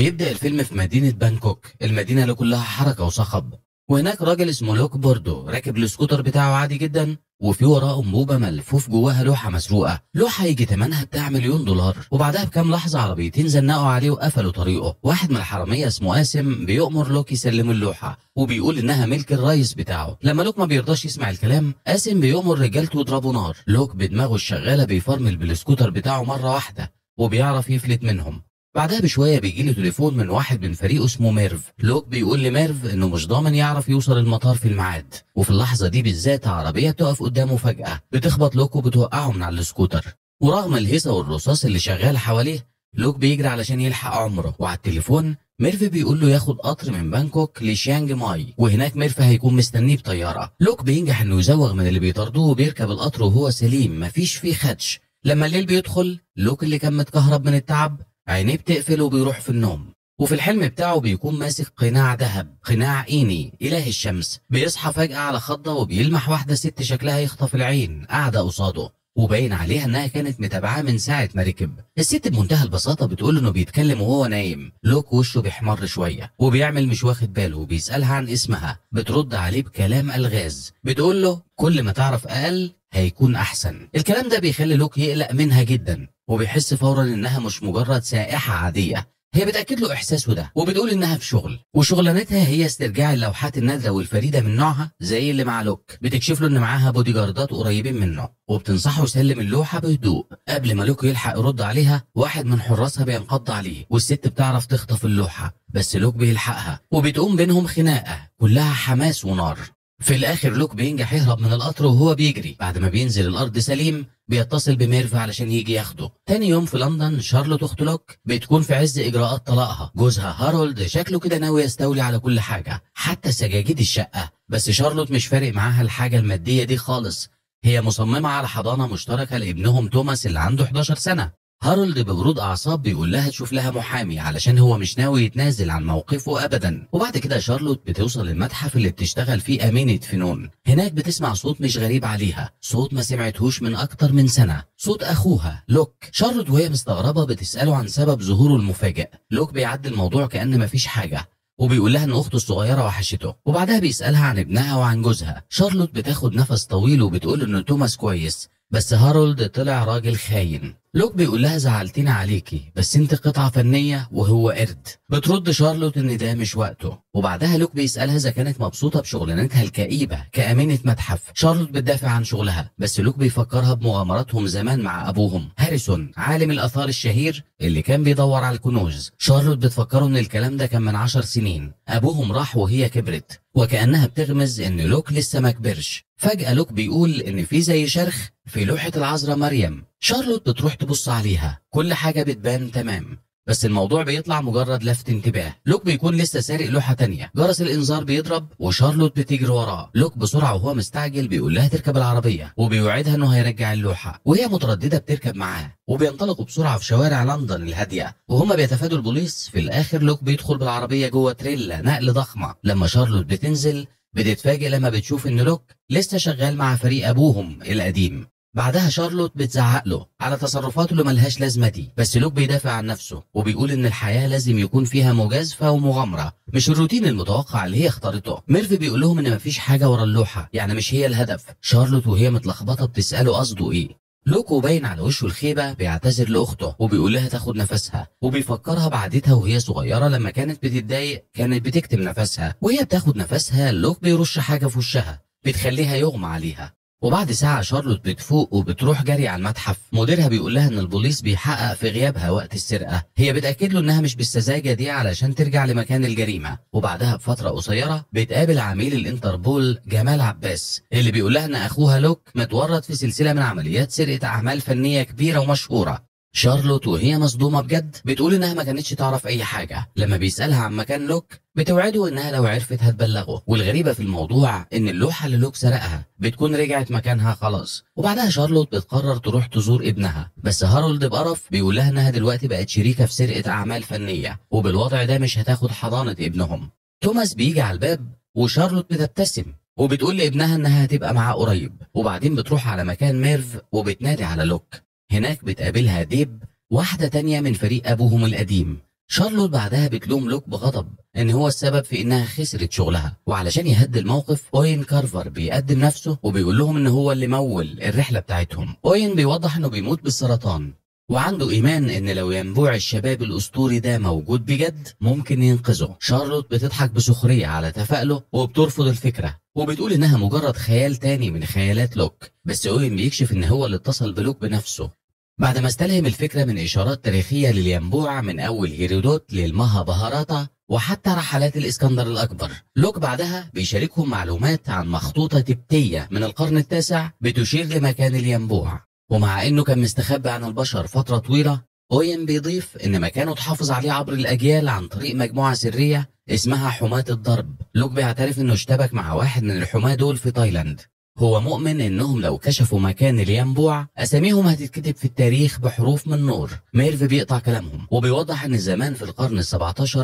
بيبدأ الفيلم في مدينة بانكوك، المدينة اللي كلها حركة وصخب، وهناك راجل اسمه لوك بوردو راكب السكوتر بتاعه عادي جدا، وفي وراه انبوبة ملفوف جواها لوحة مسروقة، لوحة يجي تمنها بتاع $1,000,000. وبعدها بكام لحظة عربيتين زنقوا عليه وقفلوا طريقه. واحد من الحرامية اسمه قاسم بيؤمر لوك يسلم اللوحة، وبيقول انها ملك الرئيس بتاعه. لما لوك ما بيرضاش يسمع الكلام، قاسم بيؤمر رجالته يضربوا نار. لوك بدماغه الشغالة بيفرمل بالسكوتر بتاعه مرة واحدة وبيعرف يفلت منهم. بعدها بشويه بيجيله تليفون من واحد من فريقه اسمه ميرف. لوك بيقول لميرف انه مش ضامن يعرف يوصل المطار في الميعاد، وفي اللحظه دي بالذات عربيه بتقف قدامه فجاه بتخبط لوك وبتوقعه من على السكوتر. ورغم الهيصه والرصاص اللي شغال حواليه، لوك بيجري علشان يلحق عمره. وعلى التليفون ميرف بيقول له ياخد قطر من بانكوك لشيانج ماي، وهناك ميرف هيكون مستنيه بطياره. لوك بينجح انه يزوغ من اللي بيطاردوه وبيركب القطر وهو سليم مفيش فيه خدش. لما الليل بيدخل، لوك اللي كان متكهرب من التعب عينيه بتقفل وبيروح في النوم. وفي الحلم بتاعه بيكون ماسك قناع ذهب، قناع إيني إله الشمس. بيصحى فجأة على خضة وبيلمح واحدة ست شكلها يخطف العين قاعدة قصاده، وباين عليها انها كانت متابعاه من ساعة ما ركب. الست بمنتهى البساطة بتقول انه بيتكلم وهو نايم. لوك وشه بيحمر شوية وبيعمل مش واخد باله، وبيسألها عن اسمها. بترد عليه بكلام ألغاز، بتقول له كل ما تعرف أقل هيكون أحسن. الكلام ده بيخلي لوك يقلق منها جدا، وبيحس فورا انها مش مجرد سائحة عادية. هي بتأكد له إحساسه ده، وبتقول إنها في شغل، وشغلانتها هي استرجاع اللوحات النادرة والفريدة من نوعها زي اللي مع لوك. بتكشف له إن معاها بودي جاردات قريبين منه، وبتنصحه يسلم اللوحة بهدوء. قبل ما لوك يلحق يرد عليها، واحد من حراسها بينقض عليه، والست بتعرف تخطف اللوحة، بس لوك بيلحقها وبتقوم بينهم خناقة كلها حماس ونار. في الآخر لوك بينجح يهرب من القطر وهو بيجري. بعد ما بينزل الأرض سليم، بيتصل بميرف علشان يجي ياخده. تاني يوم في لندن، شارلوت أخت لوك بتكون في عز إجراءات طلاقها. جوزها هارولد شكله كده ناوي يستولي على كل حاجة، حتى سجاجيد الشقة. بس شارلوت مش فارق معاها الحاجة المادية دي خالص، هي مصممة على حضانة مشتركة لابنهم توماس اللي عنده 11 سنة. هارولد ببرود أعصاب بيقول لها تشوف لها محامي علشان هو مش ناوي يتنازل عن موقفه أبدا. وبعد كده شارلوت بتوصل المتحف اللي بتشتغل فيه أمينة فنون. هناك بتسمع صوت مش غريب عليها، صوت ما سمعتهوش من أكتر من سنة، صوت أخوها لوك. شارلوت وهي مستغربة بتسأله عن سبب ظهوره المفاجئ. لوك بيعدي الموضوع كأن مفيش حاجة، وبيقول لها ان اخته الصغيره وحشته، وبعدها بيسالها عن ابنها وعن جوزها. شارلوت بتاخد نفس طويل وبتقول ان توماس كويس، بس هارولد طلع راجل خاين. لوك بيقول لها زعلتيني عليكي، بس انت قطعه فنيه وهو قرد. بترد شارلوت ان ده مش وقته، وبعدها لوك بيسالها اذا كانت مبسوطه بشغلانتها الكئيبه كامينه متحف. شارلوت بتدافع عن شغلها، بس لوك بيفكرها بمغامراتهم زمان مع ابوهم هاريسون عالم الاثار الشهير اللي كان بيدور على الكنوز. شارلوت بتفكره ان الكلام ده كان من 10 سنين، ابوهم راح وهي كبرت، وكأنها بتغمز ان لوك لسه ما كبرش. فجأة لوك بيقول ان في زي شرخ في لوحة العذراء مريم. شارلوت بتروح تبص عليها، كل حاجة بتبان تمام، بس الموضوع بيطلع مجرد لفت انتباه. لوك بيكون لسه سارق لوحة تانية. جرس الانذار بيضرب وشارلوت بتجري وراه. لوك بسرعة وهو مستعجل بيقول لها تركب العربية، وبيوعدها انه هيرجع اللوحة، وهي مترددة بتركب معاه. وبينطلقوا بسرعة في شوارع لندن الهادية وهما بيتفادوا البوليس. في الاخر لوك بيدخل بالعربية جوه تريلا نقل ضخمة. لما شارلوت بتنزل، بتتفاجئ لما بتشوف ان لوك لسه شغال مع فريق ابوهم القديم. بعدها شارلوت بتزعق له على تصرفاته اللي ملهاش لازمه دي، بس لوك بيدافع عن نفسه وبيقول ان الحياه لازم يكون فيها مجازفه ومغامره، مش الروتين المتوقع اللي هي اختارته. ميرفي بيقول لهم ان مفيش حاجه ورا اللوحه، يعني مش هي الهدف. شارلوت وهي متلخبطه بتساله قصده ايه. لوك وباين على وشه الخيبه بيعتذر لاخته وبيقول لها تاخد نفسها، وبيفكرها بعادتها وهي صغيره لما كانت بتتضايق كانت بتكتم نفسها، وهي بتاخد نفسها لوك بيرش حاجه في وشها بتخليها يغمى عليها. وبعد ساعة شارلوت بتفوق وبتروح جري على المتحف. مديرها بيقول لها ان البوليس بيحقق في غيابها وقت السرقة. هي بتأكد له انها مش بالسذاجة دي علشان ترجع لمكان الجريمة. وبعدها بفترة قصيرة بتقابل عميل الانتربول جمال عباس، اللي بيقول لها ان اخوها لوك متورط في سلسلة من عمليات سرقة اعمال فنية كبيرة ومشهورة. شارلوت وهي مصدومة بجد بتقول انها ما كانتش تعرف اي حاجة. لما بيسألها عن مكان لوك بتوعده انها لو عرفت هتبلغه. والغريبة في الموضوع ان اللوحة اللي لوك سرقها بتكون رجعت مكانها خلاص. وبعدها شارلوت بتقرر تروح تزور ابنها، بس هارولد بقرف بيقول لها انها دلوقتي بقت شريكة في سرقة اعمال فنية، وبالوضع ده مش هتاخد حضانة ابنهم. توماس بيجي على الباب وشارلوت بتبتسم وبتقول لابنها انها هتبقى معاه قريب. وبعدين بتروح على مكان ميرف وبتنادي على لوك. هناك بتقابلها ديب، واحدة تانية من فريق أبوهم القديم. شارلوت بعدها بتلوم لوك بغضب ان هو السبب في انها خسرت شغلها، وعلشان يهدي الموقف اوين كارفر بيقدم نفسه وبيقول لهم ان هو اللي مول الرحله بتاعتهم. اوين بيوضح انه بيموت بالسرطان وعنده ايمان ان لو ينبوع الشباب الاسطوري ده موجود بجد ممكن ينقذه. شارلوت بتضحك بسخريه على تفاؤله وبترفض الفكره وبتقول انها مجرد خيال تاني من خيالات لوك، بس اوين بيكشف ان هو اللي اتصل بلوك بنفسه بعد ما استلهم الفكره من اشارات تاريخيه للينبوع من اول هيرودوت للمهابهاراتا وحتى رحلات الاسكندر الاكبر. لوك بعدها بيشاركهم معلومات عن مخطوطه تبتيه من القرن التاسع بتشير لمكان الينبوع، ومع انه كان مستخبي عن البشر فتره طويله اوين بيضيف ان مكانه اتحافظ عليه عبر الاجيال عن طريق مجموعه سريه اسمها حماة الضرب. لوك بيعترف انه اشتبك مع واحد من الحماة دول في تايلاند. هو مؤمن انهم لو كشفوا مكان الينبوع اساميهم هتتكتب في التاريخ بحروف من نور. ميرف بيقطع كلامهم وبيوضح ان زمان في القرن ال17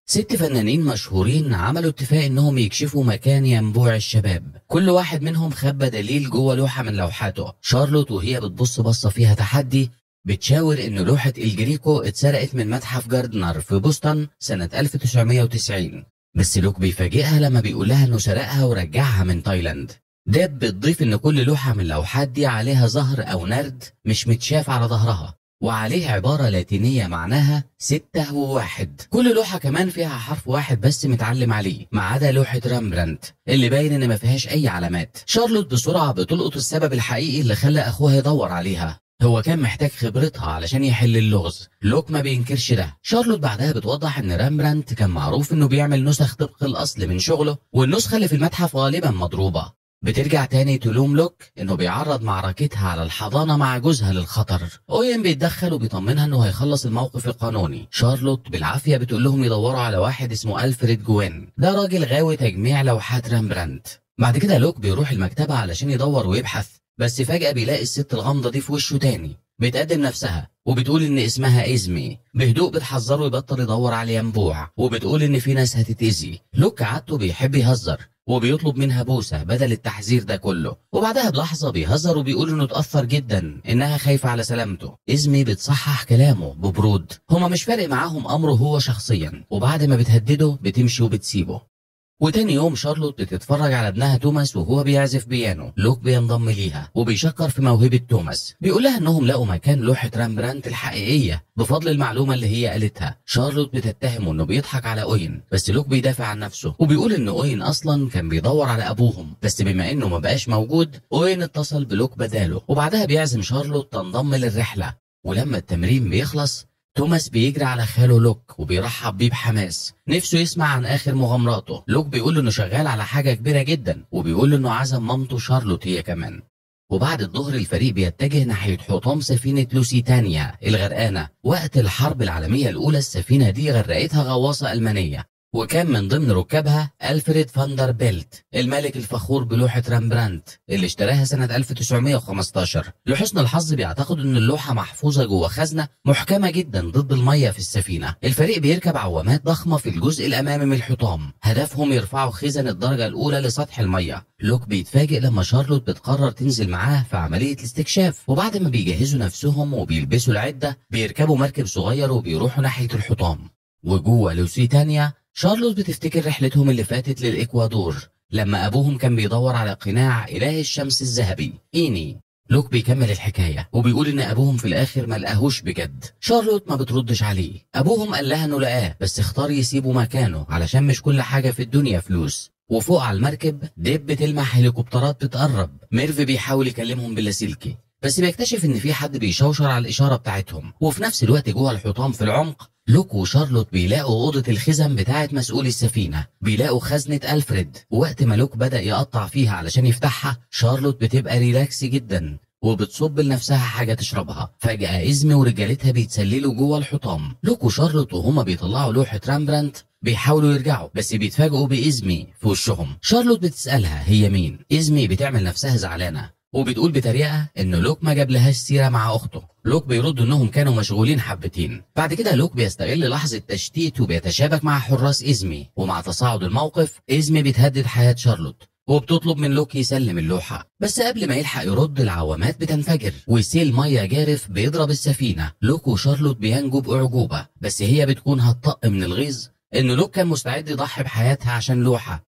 6 فنانين مشهورين عملوا اتفاق انهم يكشفوا مكان ينبوع الشباب، كل واحد منهم خبى دليل جوه لوحه من لوحاته. شارلوت وهي بتبص بصه فيها تحدي بتشاور ان لوحه الجريكو اتسرقت من متحف جاردنر في بوسطن سنه 1990، بس لوك بيفاجئها لما بيقول لها انه سرقها ورجعها من تايلاند. ديب بتضيف ان كل لوحه من اللوحات دي عليها زهر او نرد مش متشاف على ظهرها وعليه عباره لاتينيه معناها 6 و1. كل لوحه كمان فيها حرف واحد بس متعلم عليه ما عدا لوحه رامبراندت اللي باين ان ما فيهاش اي علامات. شارلوت بسرعه بتلقط السبب الحقيقي اللي خلى اخوها يدور عليها، هو كان محتاج خبرتها علشان يحل اللغز. لوك ما بينكرش ده. شارلوت بعدها بتوضح ان رامبراندت كان معروف انه بيعمل نسخ طبق الاصل من شغله والنسخه اللي في المتحف غالبا مضروبه. بترجع تاني تلوم لوك انه بيعرض معركتها على الحضانه مع جوزها للخطر. اوين بيتدخل وبيطمنها انه هيخلص الموقف القانوني. شارلوت بالعافيه بتقول لهم يدوروا على واحد اسمه ألفريد جوين، ده راجل غاوي تجميع لوحات رامبراندت. بعد كده لوك بيروح المكتبه علشان يدور ويبحث، بس فجاه بيلاقي الست الغامضه دي في وشه تاني. بتقدم نفسها وبتقول ان اسمها إزمي. بهدوء بتحذره يبطل يدور على ينبوع وبتقول ان في ناس هتتأذي. لوك عادته بيحب يهزر وبيطلب منها بوسه بدل التحذير ده كله، وبعدها بلحظه بيهزر وبيقول انه اتاثر جدا انها خايفه على سلامته. إزمي بتصحح كلامه ببرود، هما مش فارق معاهم امره هو شخصيا، وبعد ما بتهدده بتمشي وبتسيبه. وتاني يوم شارلوت بتتفرج على ابنها توماس وهو بيعزف بيانو. لوك بينضم ليها وبيشكر في موهبة توماس، بيقول لها انهم لقوا مكان لوحة رامبراندت الحقيقية بفضل المعلومة اللي هي قالتها. شارلوت بتتهمه انه بيضحك على اوين، بس لوك بيدافع عن نفسه وبيقول ان اوين اصلا كان بيدور على ابوهم، بس بما انه ما بقاش موجود اوين اتصل بلوك بداله. وبعدها بيعزم شارلوت تنضم للرحلة، ولما التمرين بيخلص توماس بيجري على خاله لوك وبيرحب بيه بحماس، نفسه يسمع عن اخر مغامراته. لوك بيقول له انه شغال على حاجه كبيره جدا وبيقول له انه عزم مامته شارلوت هي كمان. وبعد الظهر الفريق بيتجه ناحيه حطام سفينه لوسيتانيا الغرقانه. وقت الحرب العالميه الاولى السفينه دي غرقتها غواصه المانيه، وكان من ضمن ركابها ألفريد فاندر بيلت الملك الفخور بلوحة رامبراندت اللي اشتراها سنة 1915. لحسن الحظ بيعتقد ان اللوحة محفوظة جوه خزنة محكمة جدا ضد المية في السفينة. الفريق بيركب عوامات ضخمة في الجزء الامامي من الحطام، هدفهم يرفعوا خزن الدرجة الاولى لسطح المية. لوك بيتفاجئ لما شارلوت بتقرر تنزل معاه في عملية الاستكشاف، وبعد ما بيجهزوا نفسهم وبيلبسوا العدة بيركبوا مركب صغير وبيروحوا ناحية الحطام. وجوه لوسيتانيا شارلوت بتفتكر رحلتهم اللي فاتت للإكوادور لما أبوهم كان بيدور على قناع إله الشمس الذهبي إيني. لوك بيكمل الحكاية وبيقول إن أبوهم في الآخر ما لقاهوش بجد. شارلوت ما بتردش عليه. أبوهم قال لها إنه لقاه بس اختار يسيبه مكانه علشان مش كل حاجة في الدنيا فلوس. وفوق على المركب ديب بتلمح هليكوبترات بتقرب. ميرف بيحاول يكلمهم باللاسلكي بس بيكتشف إن في حد بيشوشر على الإشارة بتاعتهم. وفي نفس الوقت جوه الحطام في العمق لوك وشارلوت بيلاقوا أوضة الخزن بتاعت مسؤول السفينة، بيلاقوا خزنة ألفريد. وقت ما لوك بدأ يقطع فيها علشان يفتحها شارلوت بتبقى ريلاكس جدا وبتصب لنفسها حاجة تشربها. فجأة إزمي ورجالتها بيتسللوا جوه الحطام. لوك وشارلوت وهما بيطلعوا لوحة رامبراندت بيحاولوا يرجعوا بس بيتفاجئوا بإزمي في وشهم. شارلوت بتسألها هي مين. إزمي بتعمل نفسها زعلانة وبتقول بطريقه ان لوك ما جاب لهاش سيره مع اخته. لوك بيرد انهم كانوا مشغولين حبتين. بعد كده لوك بيستغل لحظه تشتيت وبيتشابك مع حراس إزمي، ومع تصاعد الموقف إزمي بتهدد حياه شارلوت وبتطلب من لوك يسلم اللوحة، بس قبل ما يلحق يرد العوامات بتنفجر وسيل مية جارف بيضرب السفينة. لوك وشارلوت بينجوا بأعجوبة، بس هي بتكون هتطق من الغيظ إن لوك كان مستعد يضحي بحياتها عشان لوحة.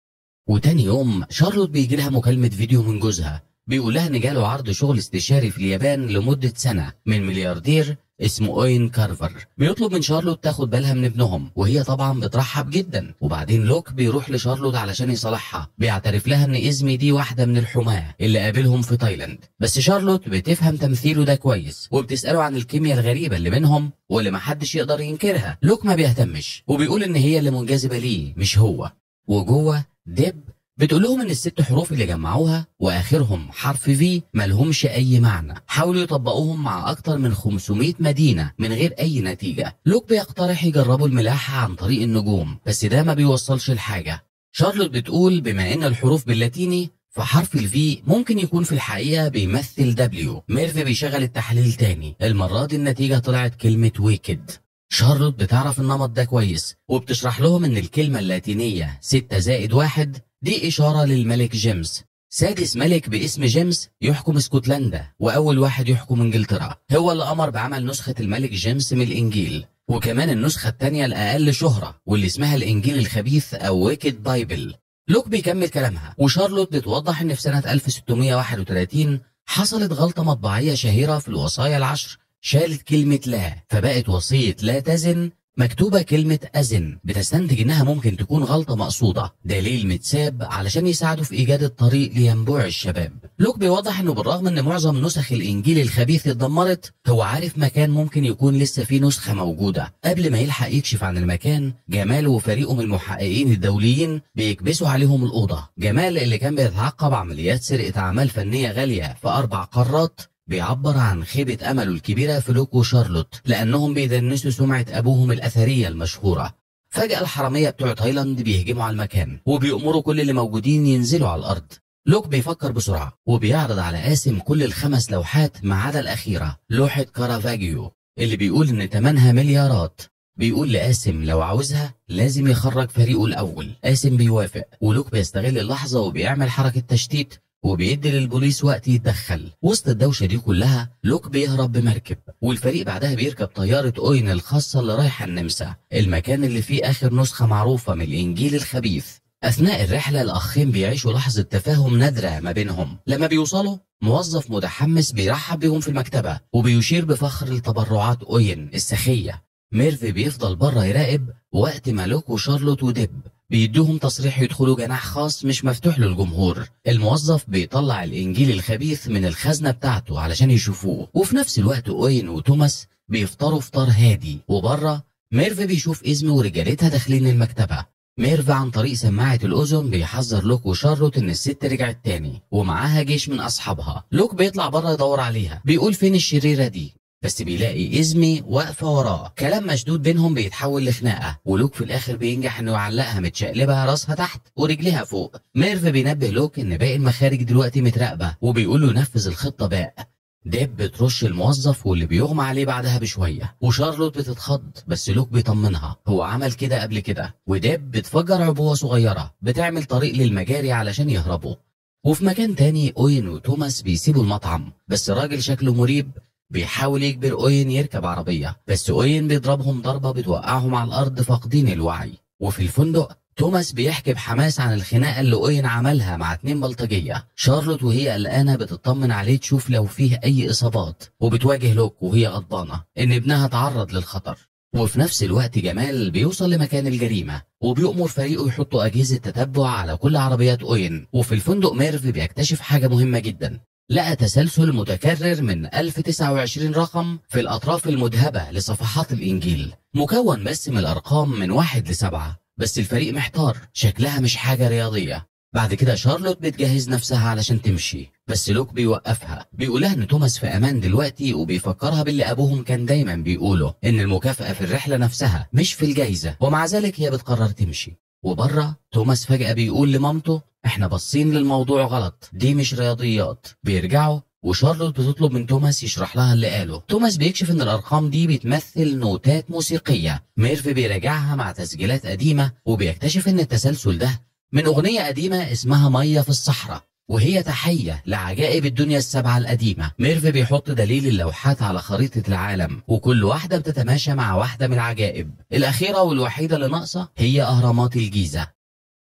وتاني يوم شارلوت بيجي لها مكالمة فيديو من جوزها بيقول لها إن جاله عرض شغل استشاري في اليابان لمدة سنة من ملياردير اسمه اوين كارفر، بيطلب من شارلوت تاخد بالها من ابنهم، وهي طبعا بترحب جدا. وبعدين لوك بيروح لشارلوت علشان يصالحها، بيعترف لها ان ازمي دي واحدة من الحماة اللي قابلهم في تايلاند، بس شارلوت بتفهم تمثيله ده كويس وبتسأله عن الكيمياء الغريبة اللي بينهم واللي محدش يقدر ينكرها. لوك ما بيهتمش وبيقول ان هي اللي منجذبة ليه مش هو. وجوه ديب بتقول لهم ان ال6 حروف اللي جمعوها واخرهم حرف في ملهمش اي معنى، حاولوا يطبقوهم مع اكتر من 500 مدينة من غير اي نتيجة. لوك بيقترح يجربوا الملاحة عن طريق النجوم، بس ده ما بيوصلش لحاجة. شارلوت بتقول بما ان الحروف باللاتيني فحرف الفي ممكن يكون في الحقيقة بيمثل دبليو. ميرفي بيشغل التحليل تاني، المرة دي النتيجة طلعت كلمة ويكد. شارلوت بتعرف النمط ده كويس وبتشرح لهم ان الكلمة اللاتينية 6 زائد 1 دي إشارة للملك جيمس، سادس ملك باسم جيمس يحكم اسكتلندا وأول واحد يحكم إنجلترا. هو اللي أمر بعمل نسخة الملك جيمس من الإنجيل، وكمان النسخة التانية الأقل شهرة واللي اسمها الإنجيل الخبيث أو ويكد بايبل. لوك بيكمل كلامها وشارلوت بتوضح إن في سنة 1631 حصلت غلطة مطبعية شهيرة في الوصايا ال10، شالت كلمة لا فبقت وصية لا تزن مكتوبة كلمة أزن، بتستنتج إنها ممكن تكون غلطة مقصودة، دليل متساب علشان يساعدوا في إيجاد الطريق لينبوع الشباب. لوك بيوضح إنه بالرغم إن معظم نسخ الإنجيل الخبيث اتدمرت، هو عارف مكان ممكن يكون لسه فيه نسخة موجودة. قبل ما يلحق يكشف عن المكان، جمال وفريقه من المحققين الدوليين بيكبسوا عليهم الأوضة. جمال اللي كان بيتعقب عمليات سرقة أعمال فنية غالية في 4 قارات بيعبر عن خيبة أمله الكبيرة في لوك وشارلوت لأنهم بيدنسوا سمعة أبوهم الأثرية المشهورة. فجأة الحرامية بتوع تايلاند بيهجموا على المكان وبيأمروا كل اللي موجودين ينزلوا على الأرض. لوك بيفكر بسرعة وبيعرض على قاسم كل ال5 لوحات ما عدا الأخيرة، لوحة كارافاجيو اللي بيقول إن تمنها مليارات. بيقول لقاسم لو عاوزها لازم يخرج فريقه الأول. قاسم بيوافق ولوك بيستغل اللحظة وبيعمل حركة تشتيت وبيدي للبوليس وقت يتدخل. وسط الدوشة دي كلها لوك بيهرب بمركب، والفريق بعدها بيركب طيارة اوين الخاصة اللي رايحة النمسا، المكان اللي فيه آخر نسخة معروفة من الإنجيل الخبيث. أثناء الرحلة الأخين بيعيشوا لحظة تفاهم نادرة ما بينهم. لما بيوصلوا موظف متحمس بيرحب بيهم في المكتبة وبيشير بفخر لتبرعات اوين السخية. ميرفي بيفضل بره يراقب وقت ما لوك وشارلوت وديب بيدوهم تصريح يدخلوا جناح خاص مش مفتوح للجمهور. الموظف بيطلع الإنجيل الخبيث من الخزنة بتاعته علشان يشوفوه، وفي نفس الوقت اوين وتوماس بيفطروا فطار هادي. وبره ميرفي بيشوف إزمي ورجالتها داخلين المكتبة. ميرفي عن طريق سماعة الأذن بيحذر لوك وشارلوت إن الست رجعت تاني ومعاها جيش من أصحابها. لوك بيطلع بره يدور عليها، بيقول فين الشريرة دي، بس بيلاقي إزمي واقفة وراه. كلام مشدود بينهم بيتحول لخناقة، ولوك في الآخر بينجح إنه يعلقها متشقلبة راسها تحت ورجليها فوق. ميرفي بينبه لوك إن باقي المخارج دلوقتي متراقبة وبيقول له نفذ الخطة باء. ديب بترش الموظف واللي بيغمى عليه بعدها بشوية، وشارلوت بتتخض بس لوك بيطمنها هو عمل كده قبل كده. وديب بتفجر عبوة صغيرة بتعمل طريق للمجاري علشان يهربوا. وفي مكان تاني اوين وتوماس بيسيبوا المطعم، بس راجل شكله مريب بيحاول يجبر اوين يركب عربية، بس اوين بيضربهم ضربة بتوقعهم على الأرض فاقدين الوعي. وفي الفندق توماس بيحكي بحماس عن الخناقة اللي اوين عملها مع 2 بلطجية. شارلوت وهي قلقانة بتطمن عليه تشوف لو فيه أي إصابات، وبتواجه لوك وهي غضبانة إن ابنها تعرض للخطر. وفي نفس الوقت جمال بيوصل لمكان الجريمة وبيأمر فريقه يحطوا أجهزة تتبع على كل عربيات اوين. وفي الفندق ميرفي بيكتشف حاجة مهمة جدا، لقى تسلسل متكرر من 1029 رقم في الأطراف المذهبة لصفحات الإنجيل، مكون بس من الأرقام من 1 ل7. بس الفريق محتار، شكلها مش حاجة رياضية. بعد كده شارلوت بتجهز نفسها علشان تمشي، بس لوك بيوقفها، بيقولها ان توماس في امان دلوقتي وبيفكرها باللي ابوهم كان دايما بيقوله ان المكافأة في الرحلة نفسها مش في الجايزة. ومع ذلك هي بتقرر تمشي. وبره توماس فجأة بيقول لمامته احنا باصين للموضوع غلط، دي مش رياضيات. بيرجعوا وشارلوت بتطلب من توماس يشرح لها اللي قاله. توماس بيكشف ان الارقام دي بتمثل نوتات موسيقية. ميرفي بيراجعها مع تسجيلات قديمة وبيكتشف ان التسلسل ده من أغنية قديمة اسمها مية في الصحراء، وهي تحية لعجائب الدنيا السبعة القديمة. ميرف بيحط دليل اللوحات على خريطة العالم، وكل واحدة بتتماشى مع واحدة من العجائب. الأخيرة والوحيدة اللي ناقصة هي أهرامات الجيزة.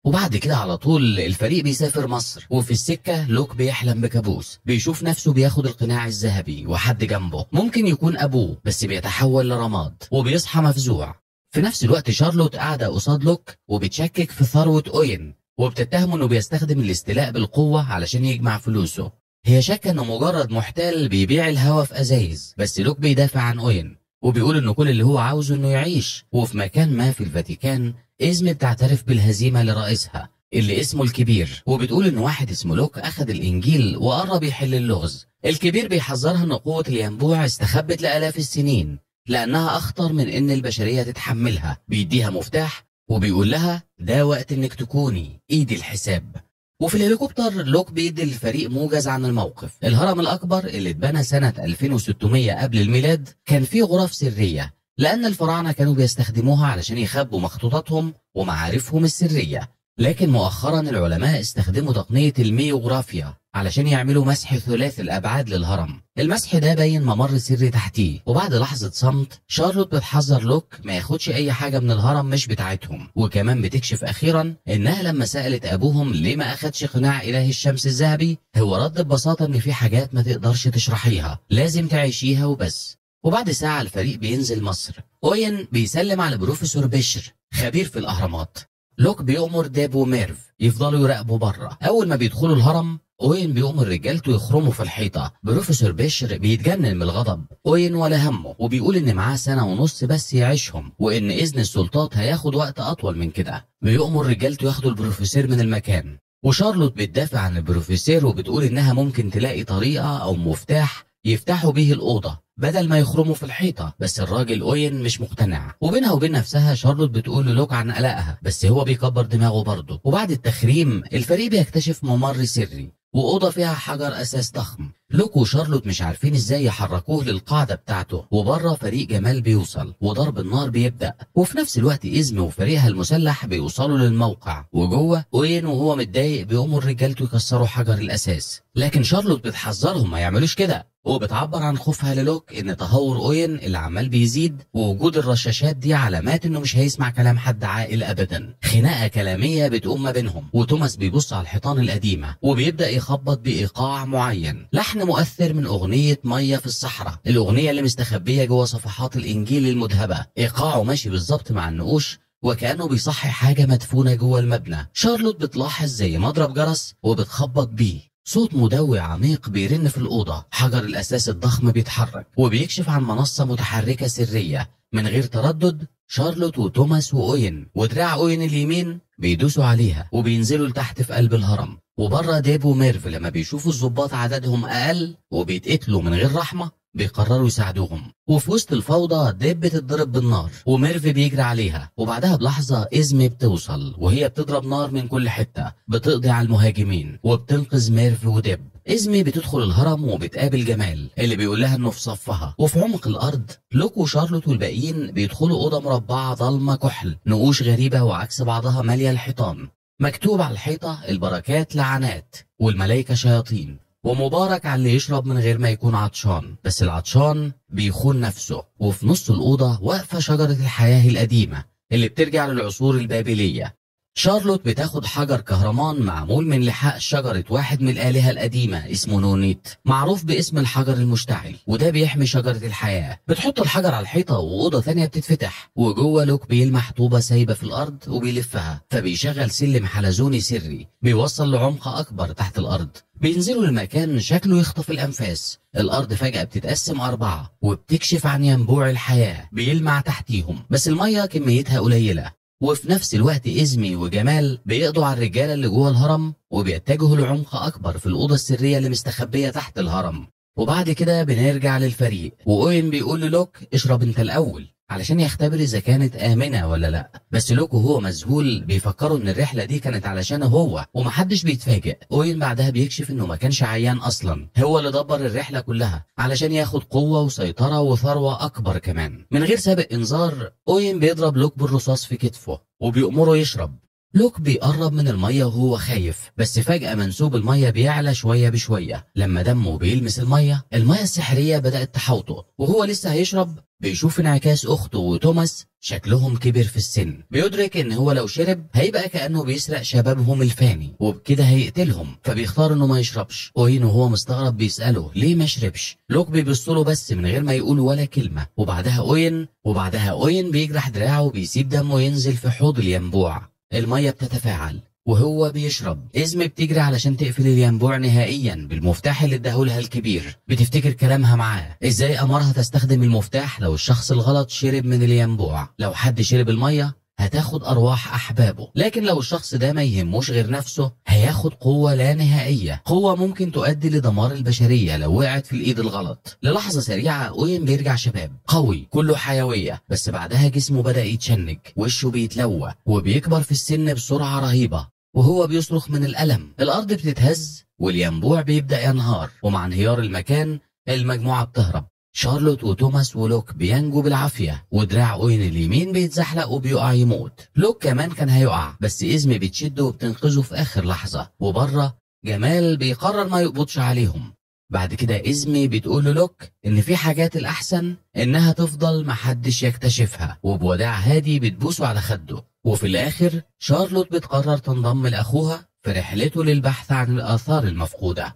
وبعد كده على طول الفريق بيسافر مصر، وفي السكة لوك بيحلم بكابوس، بيشوف نفسه بياخد القناع الذهبي وحد جنبه ممكن يكون أبوه بس بيتحول لرماد، وبيصحى مفزوع. في نفس الوقت شارلوت قاعدة قصاد لوك وبتشكك في ثروة أوين، وبتتهمه انه بيستخدم الاستيلاء بالقوة علشان يجمع فلوسه. هي شاكة انه مجرد محتال بيبيع الهوا في ازايز، بس لوك بيدافع عن اوين وبيقول انه كل اللي هو عاوزه انه يعيش. وفي مكان ما في الفاتيكان إزمي بتعترف بالهزيمة لرئيسها اللي اسمه الكبير، وبتقول ان واحد اسمه لوك اخذ الانجيل وقرب يحل اللغز. الكبير بيحذرها ان قوة الينبوع استخبت لآلاف السنين لانها اخطر من ان البشرية تتحملها. بيديها مفتاح وبيقول لها ده وقت انك تكوني ايد الحساب. وفي الهليكوبتر لوك بيدي الفريق موجز عن الموقف. الهرم الاكبر اللي اتبنى سنة 2600 قبل الميلاد كان فيه غرف سرية، لان الفراعنة كانوا بيستخدموها علشان يخبوا مخطوطاتهم ومعارفهم السرية. لكن مؤخرا العلماء استخدموا تقنية الميوغرافيا علشان يعملوا مسح ثلاثي الأبعاد للهرم. المسح ده باين ممر سري تحتيه. وبعد لحظة صمت شارلوت بتحذر لوك ما ياخدش أي حاجة من الهرم مش بتاعتهم، وكمان بتكشف أخيرا إنها لما سألت أبوهم ليه ما أخدش قناع إله الشمس الذهبي، هو رد ببساطة إن في حاجات ما تقدرش تشرحيها، لازم تعيشيها وبس. وبعد ساعة الفريق بينزل مصر. أوين بيسلم على بروفيسور بيشر خبير في الأهرامات. لوك بيأمر ديب وميرف يفضلوا يراقبوا بره. أول ما بيدخلوا الهرم أوين بيأمر رجالته يخرموا في الحيطة. بروفيسور بيشر بيتجنن من الغضب. أوين ولا همه، وبيقول إن معاه 1.5 سنة بس يعيشهم، وإن إذن السلطات هياخد وقت أطول من كده. بيأمر رجالته ياخدوا البروفيسور من المكان. وشارلوت بتدافع عن البروفيسور وبتقول إنها ممكن تلاقي طريقة أو مفتاح يفتحوا به الأوضة بدل ما يخرموا في الحيطة. بس الراجل أوين مش مقتنع، وبينها وبين نفسها شارلوت بتقول للوك عن قلقها، بس هو بيكبر دماغه برضه. وبعد التخريم الفريق بيكتشف ممر سري وأوضة فيها حجر أساس ضخم. لوك وشارلوت مش عارفين ازاي يحركوه للقاعدة بتاعته، وبره فريق جمال بيوصل وضرب النار بيبدأ. وفي نفس الوقت إزمي وفريقها المسلح بيوصلوا للموقع، وجوه أوين وهو متضايق بيأمر رجالته يكسروا حجر الأساس. لكن شارلوت بتحذرهم ما يعملوش كده، وبتعبر عن خوفها للوك ان تهور أوين اللي عمال بيزيد، ووجود الرشاشات دي علامات انه مش هيسمع كلام حد عاقل ابدا. خناقه كلاميه بتقوم ما بينهم، وتوماس بيبص على الحيطان القديمه وبيبدا يخبط بايقاع معين، لحن مؤثر من اغنيه ميه في الصحراء، الاغنيه اللي مستخبيه جوه صفحات الانجيل المذهبه. ايقاعه ماشي بالظبط مع النقوش وكأنه بيصحي حاجه مدفونه جوه المبنى. شارلوت بتلاحظ زي مضرب جرس وبتخبط بيه. صوت مدوي عميق بيرن في الأوضة. حجر الأساس الضخم بيتحرك وبيكشف عن منصة متحركة سرية. من غير تردد شارلوت وتوماس وأوين ودراع أوين اليمين بيدوسوا عليها وبينزلوا لتحت في قلب الهرم. وبره ديب وميرف لما بيشوفوا الضباط عددهم أقل وبيتقتلوا من غير رحمة بيقرروا يساعدوهم. وفي وسط الفوضى ديب بتتضرب بالنار وميرف بيجري عليها، وبعدها بلحظة إزمي بتوصل وهي بتضرب نار من كل حتة بتقضي على المهاجمين وبتنقذ ميرف وديب. إزمي بتدخل الهرم وبتقابل جمال اللي بيقول لها إنه في صفها. وفي عمق الأرض لوك وشارلوت والباقيين بيدخلوا أوضة مربعة ضلمة كحل، نقوش غريبة وعكس بعضها مالية الحيطان. مكتوب على الحيطة البركات لعنات والملائكة شياطين، ومبارك على اللي يشرب من غير ما يكون عطشان، بس العطشان بيخون نفسه. وفي نص الأوضة واقفة شجرة الحياة القديمة اللي بترجع للعصور البابلية. شارلوت بتاخد حجر كهرمان معمول من لحاء شجرة واحد من الآلهة القديمة اسمه نونيت، معروف باسم الحجر المشتعل، وده بيحمي شجرة الحياة. بتحط الحجر على الحيطة وأوضة ثانية بتتفتح، وجوه لوك بيلمح طوبة سايبة في الأرض وبيلفها، فبيشغل سلم حلزوني سري بيوصل لعمق أكبر تحت الأرض. بينزلوا لمكان شكله يخطف الأنفاس. الأرض فجأة بتتقسم 4 وبتكشف عن ينبوع الحياة بيلمع تحتيهم، بس المية كميتها قليلة. وفي نفس الوقت إزمي وجمال بيقضوا على الرجالة اللي جوه الهرم وبيتجهوا لعمق أكبر في الأوضة السرية اللي مستخبية تحت الهرم. وبعد كده بنرجع للفريق، وأوين بيقول للوك اشرب انت الأول علشان يختبر إذا كانت آمنة ولا لأ. بس لوك وهو مذهول بيفكروا إن الرحلة دي كانت علشانه هو، ومحدش بيتفاجئ. أوين بعدها بيكشف إنه ما كانش عيان أصلا، هو اللي دبر الرحلة كلها علشان ياخد قوة وسيطرة وثروة أكبر كمان. من غير سابق إنذار أوين بيضرب لوك بالرصاص في كتفه وبيأمره يشرب، لوك بيقرب من المية وهو خايف، بس فجأة منسوب المية بيعلى شوية بشوية. لما دمه بيلمس المية السحرية بدأت تحوطه، وهو لسه هيشرب بيشوف انعكاس أخته وتوماس شكلهم كبر في السن. بيدرك إن هو لو شرب هيبقى كأنه بيسرق شبابهم الفاني وبكده هيقتلهم، فبيختار إنه ما يشربش. أوين وهو مستغرب بيسأله ليه ما شربش. لوك بيبصله بس من غير ما يقول ولا كلمة. وبعدها أوين بيجرح دراعه وبيسيب دمه ينزل في حوض الينبوع. المية بتتفاعل وهو بيشرب. إزمي بتجري علشان تقفل الينبوع نهائيا بالمفتاح اللي اداهولها الكبير. بتفتكر كلامها معاه، ازاي امرها تستخدم المفتاح لو الشخص الغلط شرب من الينبوع. لو حد شرب المية هتاخد أرواح أحبابه، لكن لو الشخص ده ما يهموش غير نفسه هياخد قوة لا نهائية، قوة ممكن تؤدي لدمار البشرية لو وقعت في الإيد الغلط. للحظة سريعة أوين بيرجع شباب قوي كله حيوية، بس بعدها جسمه بدأ يتشنج، وشه بيتلوى وبيكبر في السن بسرعة رهيبة، وهو بيصرخ من الألم. الأرض بتتهز والينبوع بيبدأ ينهار، ومع انهيار المكان المجموعة بتهرب. شارلوت وتوماس ولوك بينجوا بالعافية، ودراع أوين اليمين بيتزحلق وبيقع يموت. لوك كمان كان هيقع، بس إزمي بتشده وبتنقذه في آخر لحظة. وبره جمال بيقرر ما يقبضش عليهم. بعد كده إزمي بتقول لوك إن في حاجات الأحسن إنها تفضل محدش يكتشفها، وبوداع هادي بتبوسه على خده. وفي الآخر شارلوت بتقرر تنضم لأخوها في رحلته للبحث عن الآثار المفقودة.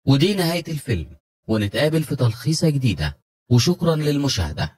ودي نهاية الفيلم، ونتقابل في تلخيصة جديدة، وشكرا للمشاهدة.